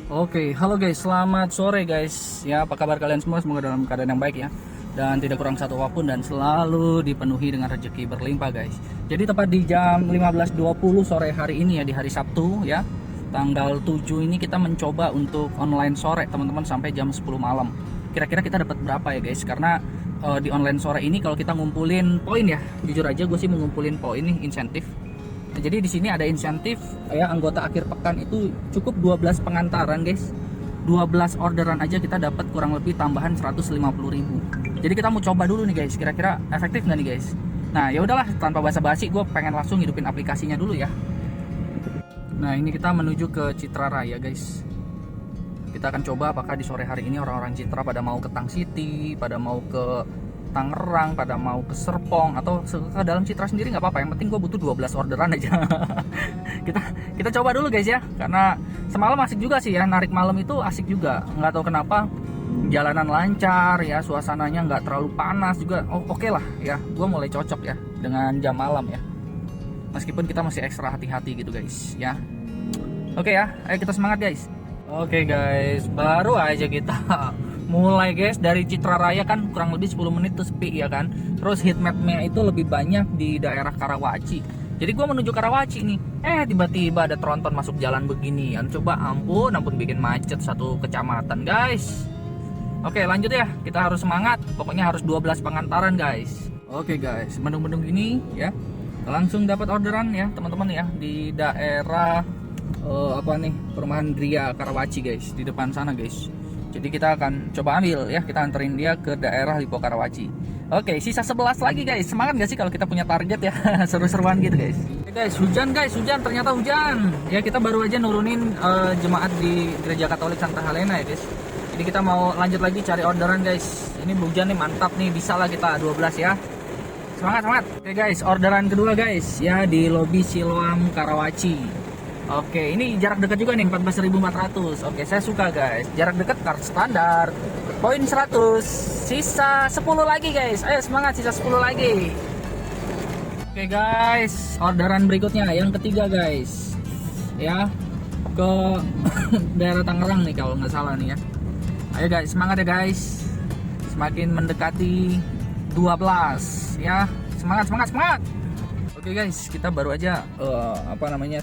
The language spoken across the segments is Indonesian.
Oke, halo guys, selamat sore guys. Ya, apa kabar kalian semua? Semoga dalam keadaan yang baik ya. Dan tidak kurang satu apapun dan selalu dipenuhi dengan rezeki berlimpah guys. Jadi tepat di jam 15.20 sore hari ini ya, di hari Sabtu ya. Tanggal 7 ini kita mencoba untuk online sore teman-teman sampai jam 10 malam. Kira-kira kita dapat berapa ya guys? Karena di online sore ini kalau kita ngumpulin poin ya, jujur aja gue sih mengumpulin poin nih, insentif. Nah, jadi di sini ada insentif ya, anggota akhir pekan itu cukup 12 pengantaran guys. 12 orderan aja kita dapat kurang lebih tambahan 150.000. Jadi kita mau coba dulu nih guys, kira-kira efektif nggak nih guys? Nah, ya udahlah, tanpa basa-basi gue pengen langsung hidupin aplikasinya dulu ya. Nah, ini kita menuju ke Citra Raya guys. Kita akan coba apakah di sore hari ini orang-orang Citra pada mau ke Tang City, pada mau ke Tangerang, pada mau ke Serpong atau ke dalam Citra sendiri nggak apa-apa. Yang penting gue butuh 12 orderan aja. kita coba dulu guys ya, karena semalam asik juga sih ya, narik malam itu asik juga. Nggak tahu kenapa jalanan lancar ya, suasananya nggak terlalu panas juga. Oke lah ya, gue mulai cocok ya dengan jam malam ya. Meskipun kita masih ekstra hati-hati gitu guys ya. Oke ya, ayo kita semangat guys. Oke guys, baru aja kita mulai guys dari Citra Raya, kan kurang lebih 10 menit tuh sepi ya kan. Terus heatmap-nya itu lebih banyak di daerah Karawaci. Jadi gue menuju Karawaci nih, tiba-tiba ada tronton masuk jalan beginian. Coba ampun bikin macet satu kecamatan guys. Oke lanjut ya, kita harus semangat. Pokoknya harus 12 pengantaran guys. Oke guys, mendung-mendung gini ya, langsung dapat orderan ya teman-teman ya, di daerah perumahan Gria Karawaci guys, di depan sana guys. Jadi kita akan coba ambil ya, kita anterin dia ke daerah Lipo Karawaci. Oke, sisa 11 lagi guys. Semangat gak sih kalau kita punya target ya? Seru-seruan gitu guys. Oke guys, hujan guys, hujan, ternyata hujan. Ya kita baru aja nurunin jemaat di Gereja Katolik Santa Helena ya guys. Jadi kita mau lanjut lagi cari orderan guys. Ini hujan nih, mantap nih, bisa lah kita 12 ya. Semangat. Oke guys, orderan kedua guys ya, di lobi Siloam Karawaci. Oke, ini jarak dekat juga nih, 14.400. Oke, saya suka guys. Jarak dekat, kartu standar. Poin 100. Sisa 10 lagi guys. Ayo semangat, sisa 10 lagi. Oke guys, orderan berikutnya yang ketiga guys. Ya, ke daerah Tangerang nih kalau nggak salah nih ya. Ayo guys, semangat ya guys. Semakin mendekati 12 ya. Semangat. Oke guys, kita baru aja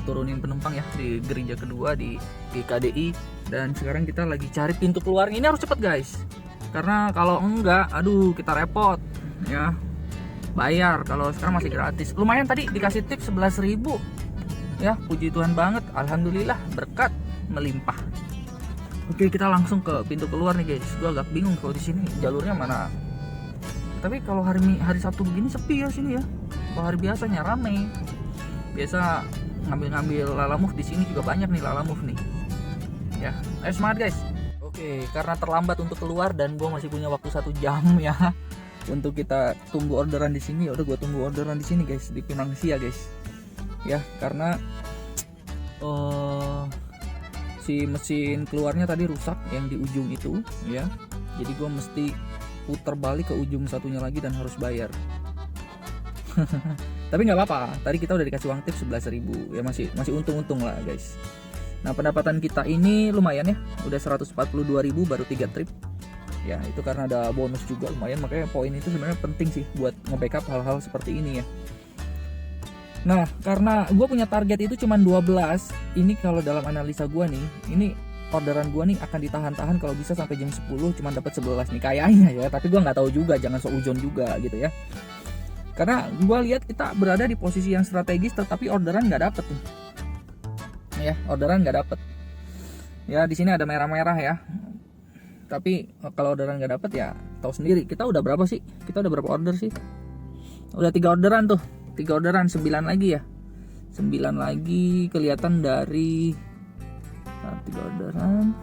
turunin penumpang ya di gereja kedua di GKDI, dan sekarang kita lagi cari pintu keluarnya. Ini harus cepet guys, karena kalau enggak, aduh kita repot ya. Bayar, kalau sekarang masih gratis. Lumayan tadi dikasih tips 11.000 ya, puji Tuhan banget, alhamdulillah berkat melimpah. Oke, kita langsung ke pintu keluar nih guys. Gua agak bingung kalau di sini jalurnya mana. Tapi kalau hari Sabtu begini sepi ya sini ya. Kalau hari biasanya rame. Biasa ngambil lalamove di sini juga banyak nih lalamove nih. Ya, ayo semangat guys. Oke, karena terlambat untuk keluar dan gue masih punya waktu 1 jam ya untuk kita tunggu orderan di sini. Udah gue tunggu orderan di sini guys, di Pinang Sia guys. Ya, karena si mesin keluarnya tadi rusak yang di ujung itu ya. Jadi gue mesti putar balik ke ujung satunya lagi dan harus bayar. Tapi nggak apa-apa, tadi kita udah dikasih uang tips 11.000 ya, masih untung lah guys. Nah, pendapatan kita ini lumayan ya, udah 142.000 baru 3 trip ya. Itu karena ada bonus juga lumayan, makanya poin itu sebenarnya penting sih buat nge-backup hal-hal seperti ini ya. Nah, karena gue punya target itu cuma 12, ini kalau dalam analisa gue nih, ini orderan gue nih akan ditahan-tahan kalau bisa sampai jam 10, cuma dapat 11 nih kayaknya ya. Tapi gue nggak tahu juga, jangan sok ujon juga gitu ya. Karena gue lihat kita berada di posisi yang strategis, tetapi orderan nggak dapet nih. Ya, orderan nggak dapet. Ya di sini ada merah-merah ya. Tapi kalau orderan nggak dapet ya tahu sendiri. Kita udah berapa sih? Kita udah berapa order sih? Udah 3 orderan tuh. 3 orderan, 9 lagi ya. 9 lagi kelihatan dari 3 orderan.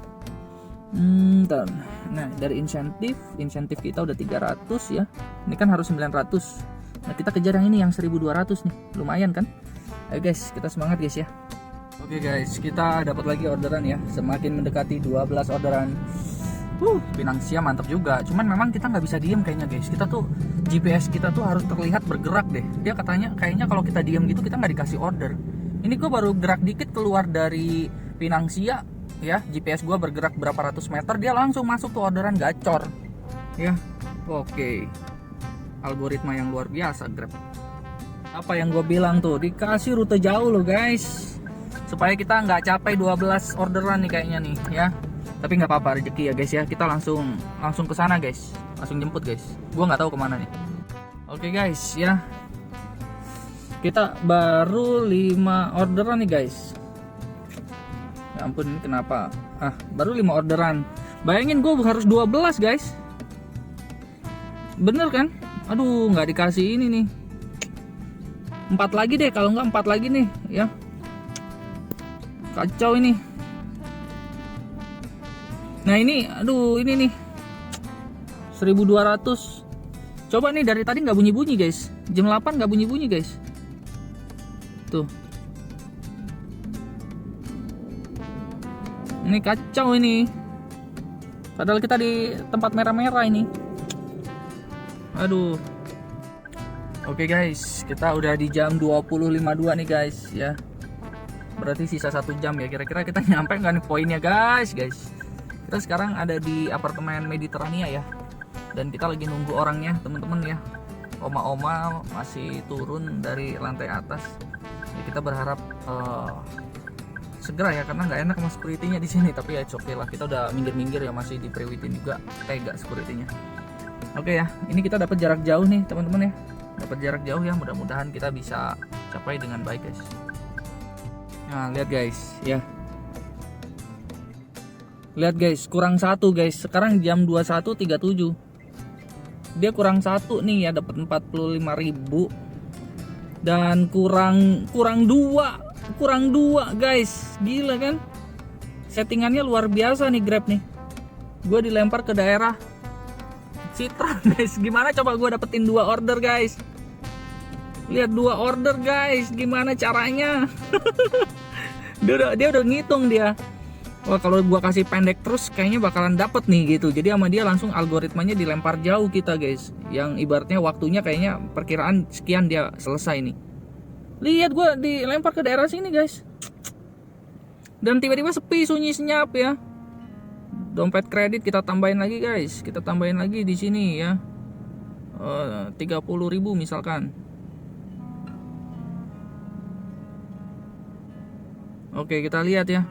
Nah, dari insentif kita udah 300 ya. Ini kan harus 900. Nah, kita kejar yang ini yang 1.200 nih. Lumayan kan? Ayo guys, kita semangat guys ya. Oke guys, kita dapat lagi orderan ya. Semakin mendekati 12 orderan. Pinang Sia mantap juga. Cuman memang kita nggak bisa diem kayaknya guys. Kita tuh GPS kita tuh harus terlihat bergerak deh. Dia kayaknya kalau kita diem gitu kita nggak dikasih order. Ini gue baru gerak dikit keluar dari Pinang Sia, ya, GPS gua bergerak berapa ratus meter, dia langsung masuk tuh orderan gacor ya. Oke, algoritma yang luar biasa Grab. Apa yang gue bilang tuh, dikasih rute jauh loh guys, supaya kita nggak capai 12 orderan nih kayaknya nih ya. Tapi nggak apa-apa, rezeki ya guys ya. Kita langsung ke sana guys, langsung jemput guys. Gua nggak tahu kemana nih. Oke guys ya, kita baru 5 orderan nih guys. Ya ampun, ini kenapa? Baru 5 orderan. Bayangin gue harus 12 guys. Bener kan? Aduh, nggak dikasih ini nih. 4 lagi deh, kalau nggak 4 lagi nih ya. Kacau ini. Nah ini, aduh ini nih 1200. Coba nih, dari tadi nggak bunyi-bunyi guys. Jam 8 nggak bunyi-bunyi guys. Tuh. Ini kacau ini. Padahal kita di tempat merah-merah ini. Aduh. Oke guys, kita udah di jam 20.52 nih guys ya. Berarti sisa 1 jam ya. Kira-kira kita nyampe nggak nih poinnya guys. Kita sekarang ada di apartemen Mediterania ya. Dan kita lagi nunggu orangnya teman-teman ya. Oma-oma masih turun dari lantai atas. Ya, kita berharap segera ya, karena nggak enak sama security-nya di sini. Tapi ya oke lah, kita udah minggir-minggir ya, masih dipriwitin juga, tega security-nya. Oke ya, ini kita dapat jarak jauh nih teman-teman ya. Dapat jarak jauh ya, mudah-mudahan kita bisa capai dengan baik guys. Nah lihat guys ya, lihat guys, kurang 1 guys. Sekarang jam 21.37, dia kurang 1 nih ya, dapat 45.000 dan kurang 2 guys. Gila kan, settingannya luar biasa nih Grab nih. Gue dilempar ke daerah Citra guys. Gimana coba gue dapetin 2 order guys. Lihat 2 order guys, gimana caranya. dia udah ngitung dia. Wah, kalau gua kasih pendek terus kayaknya bakalan dapet nih gitu. Jadi sama dia langsung algoritmanya dilempar jauh kita guys. Yang ibaratnya waktunya kayaknya perkiraan sekian dia selesai nih. Lihat gua dilempar ke daerah sini guys. Dan tiba-tiba sepi, sunyi senyap ya. Dompet kredit kita tambahin lagi guys. Kita tambahin lagi di sini ya. 30.000 misalkan. Oke, kita lihat ya.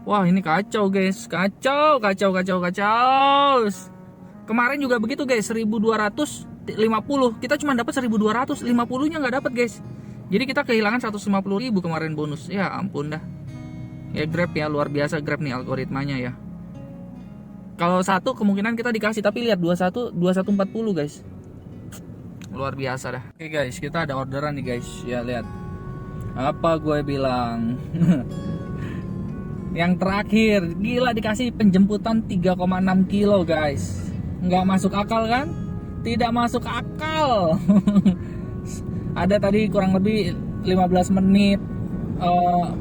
Wah, ini kacau guys. Kacau. Kemarin juga begitu guys, 1250. Kita cuma dapat 1200, 50-nya nggak dapat guys. Jadi kita kehilangan 150.000 kemarin bonus. Ya ampun dah. Ya Grab ya, luar biasa Grab nih algoritmanya ya. Kalau 1 kemungkinan kita dikasih, tapi lihat 2140 guys. Luar biasa dah. Oke guys, kita ada orderan nih guys. Ya lihat. Apa gue bilang? Yang terakhir, gila, dikasih penjemputan 3,6 kilo guys. Nggak masuk akal kan? Tidak masuk akal. Ada tadi kurang lebih 15 menit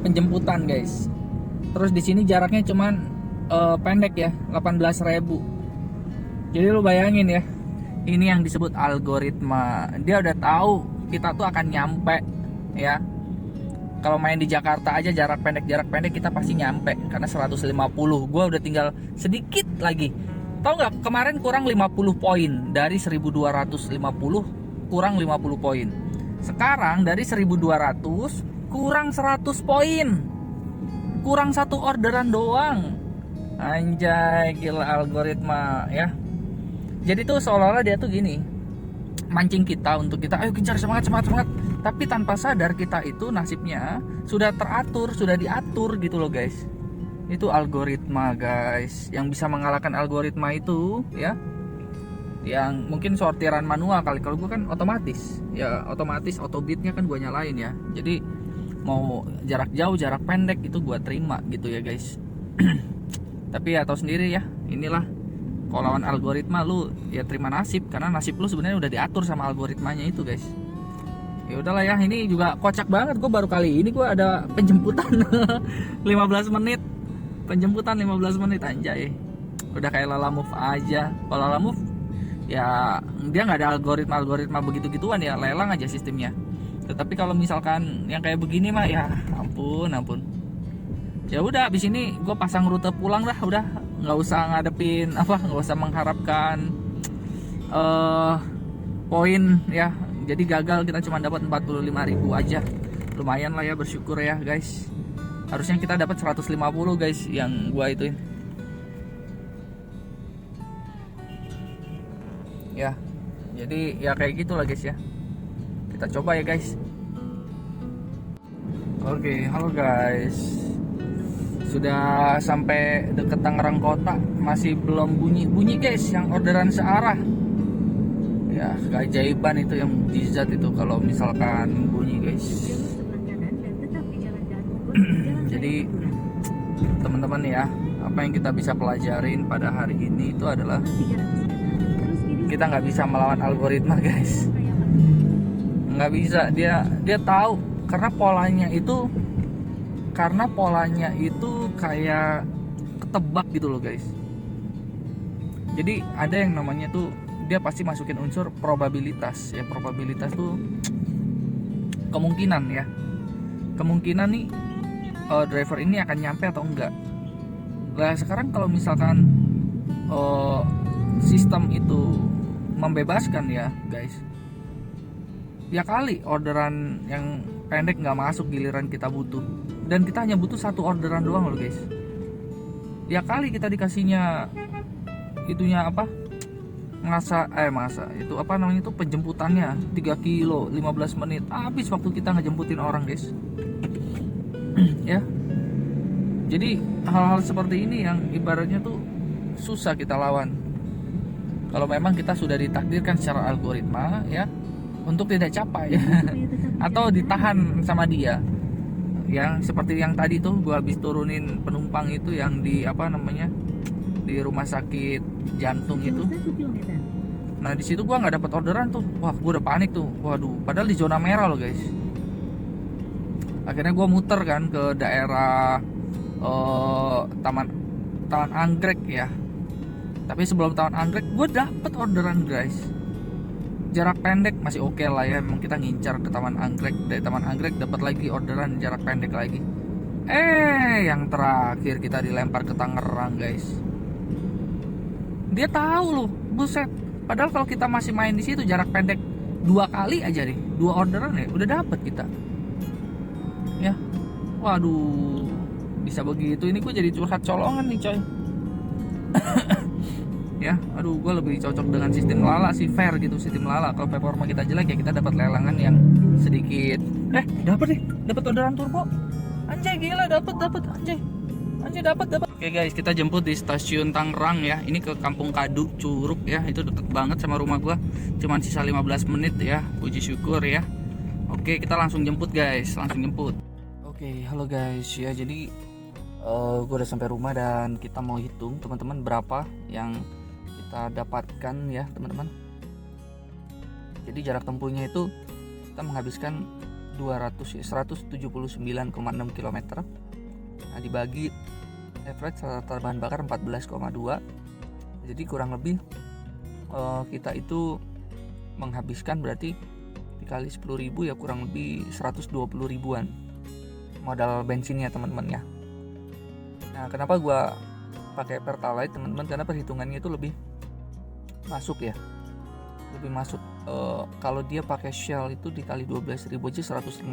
penjemputan guys. Terus di sini jaraknya cuman pendek ya, 18.000. Jadi lu bayangin ya, ini yang disebut algoritma. Dia udah tahu kita tuh akan nyampe ya. Kalau main di Jakarta aja jarak pendek kita pasti nyampe, karena 150. Gue udah tinggal sedikit lagi. Tahu nggak, kemarin kurang 50 poin. Dari 1250 kurang 50 poin. Sekarang dari 1200 kurang 100 poin. Kurang 1 orderan doang. Anjay, gila algoritma ya. Jadi tuh seolah-olah dia tuh gini, mancing kita untuk kita ayo kejar, semangat. Tapi tanpa sadar kita itu nasibnya sudah teratur, sudah diatur gitu loh guys. Itu algoritma guys. Yang bisa mengalahkan algoritma itu ya, yang mungkin sortiran manual kali. Kalau gue kan otomatis. Ya otomatis, autobitnya kan gue nyalain ya. Jadi mau jarak jauh, jarak pendek itu gue terima gitu ya guys. Tapi ya tahu sendiri ya, inilah kalau lawan algoritma lu ya terima nasib, karena nasib lu sebenarnya udah diatur sama algoritmanya itu guys. Ya udahlah ya, ini juga kocak banget. Gue baru kali ini gue ada penjemputan 15 menit. Penjemputan 15 menit anjay. Udah kayak Lala Move aja. Kalau Lala Move ya dia nggak ada algoritma begitu-gituan ya, lelang aja sistemnya. Tetapi kalau misalkan yang kayak begini mah ya ampun. Ya udah, abis ini gue pasang rute pulang dah, udah nggak usah ngadepin nggak usah mengharapkan poin ya. Jadi gagal, kita cuma dapat 45.000 aja. Lumayan lah ya, bersyukur ya guys. Harusnya kita dapat 150 guys yang gua ituin. Ya. Jadi ya kayak gitu lah guys ya. Kita coba ya guys. Oke, halo guys. Sudah sampai deket Tangerang Kota, masih belum bunyi-bunyi guys yang orderan searah. Ya, keajaiban itu, yang mukjizat itu kalau misalkan bunyi guys. Jadi teman-teman ya, apa yang kita bisa pelajarin pada hari ini itu adalah kita nggak bisa melawan algoritma guys. Nggak bisa, dia tahu karena polanya itu kayak ketebak gitu loh guys. Jadi ada yang namanya tuh, dia pasti masukin unsur probabilitas ya. Probabilitas tuh kemungkinan ya, kemungkinan nih driver ini akan nyampe atau enggak. Nah sekarang kalau misalkan sistem itu membebaskan ya guys, ya kali orderan yang pendek nggak masuk giliran kita butuh, dan kita hanya butuh satu orderan doang loh guys. Ya kali kita dikasihnya itunya apa, masa itu apa namanya itu, penjemputannya 3 kilo 15 menit, habis waktu kita ngejemputin orang guys. Ya, jadi hal-hal seperti ini yang ibaratnya tuh susah kita lawan kalau memang kita sudah ditakdirkan secara algoritma ya untuk tidak capai atau ditahan sama dia. Yang seperti yang tadi tuh, gua habis turunin penumpang itu yang di apa namanya, di rumah sakit jantung itu. Nah di situ gua nggak dapat orderan tuh. Wah, gua udah panik tuh. Waduh, padahal di zona merah loh guys. Akhirnya gua muter kan ke daerah Taman Anggrek ya. Tapi sebelum Taman Anggrek gua dapet orderan guys. Jarak pendek masih oke lah ya. Memang kita ngincar ke Taman Anggrek. Dari Taman Anggrek dapat lagi orderan jarak pendek lagi. Yang terakhir kita dilempar ke Tangerang guys. Dia tahu loh, buset. Padahal kalau kita masih main di situ jarak pendek 2 kali aja nih, 2 orderan ya udah dapet kita. Ya, waduh, bisa begitu. Ini gue jadi curhat colongan nih coy. Ya, aduh, gue lebih cocok dengan sistem lala sih, fair gitu sistem lala. Kalau performa kita jelek ya kita dapat lelangan yang sedikit. Dapat orderan turbo. Anjay gila, dapat dapat. Oke guys, kita jemput di stasiun Tangerang ya. Ini ke Kampung Kadu, Curug ya. Itu deket banget sama rumah gua. Cuman sisa 15 menit ya. Puji syukur ya. Oke, kita langsung jemput guys, Oke, halo guys ya. Jadi gua udah sampai rumah dan kita mau hitung teman-teman berapa yang kita dapatkan ya teman-teman. Jadi jarak tempuhnya itu kita menghabiskan 179,6 km. Nah, dibagi average rata bahan bakar 14,2. Jadi kurang lebih kita itu menghabiskan, berarti dikali 10.000 ya kurang lebih 120 ribuan modal bensinnya teman-teman ya. Nah, kenapa gua pakai Pertalite teman-teman? Karena perhitungannya itu lebih masuk ya. Lebih masuk. Kalau dia pakai Shell itu dikali 12.000 aja 150,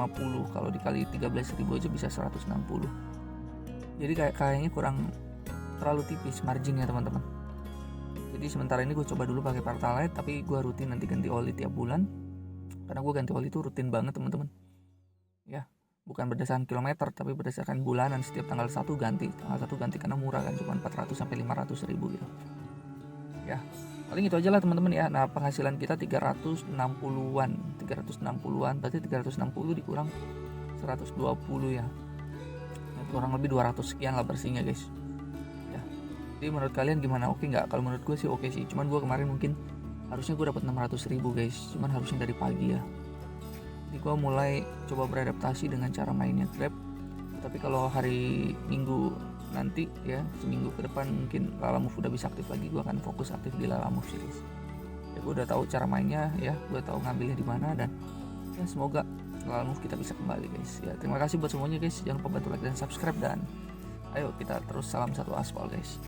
kalau dikali 13.000 aja bisa 160. Jadi kayaknya kurang terlalu tipis marginnya teman-teman. Jadi sementara ini gue coba dulu pakai Pertalite, tapi gue rutin nanti ganti oli tiap bulan. Karena gue ganti oli itu rutin banget teman-teman. Ya, bukan berdasarkan kilometer tapi berdasarkan bulanan. Setiap tanggal 1 ganti karena murah kan, cuma 400 sampai 500 ribu gitu. Ya, paling itu aja lah teman-teman ya. Nah, penghasilan kita 360-an, berarti 360 dikurang 120 ya. Kurang lebih 200 sekian lah bersihnya guys ya. Jadi menurut kalian gimana, oke nggak? Kalau menurut gue sih oke sih. Cuman gue kemarin mungkin harusnya gue dapat 600 ribu guys, cuman harusnya dari pagi ya. Jadi gue mulai coba beradaptasi dengan cara mainnya Grab. Tapi kalau hari Minggu nanti ya, seminggu ke depan mungkin Lalamove udah bisa aktif lagi, gue akan fokus aktif di Lalamove sih guys. Ya gue udah tahu cara mainnya ya, gue tahu ngambilnya di mana, dan ya semoga Lalamove kita bisa kembali guys ya. Terima kasih buat semuanya guys, jangan lupa bantu like dan subscribe, dan Ayo kita terus salam satu aspal guys.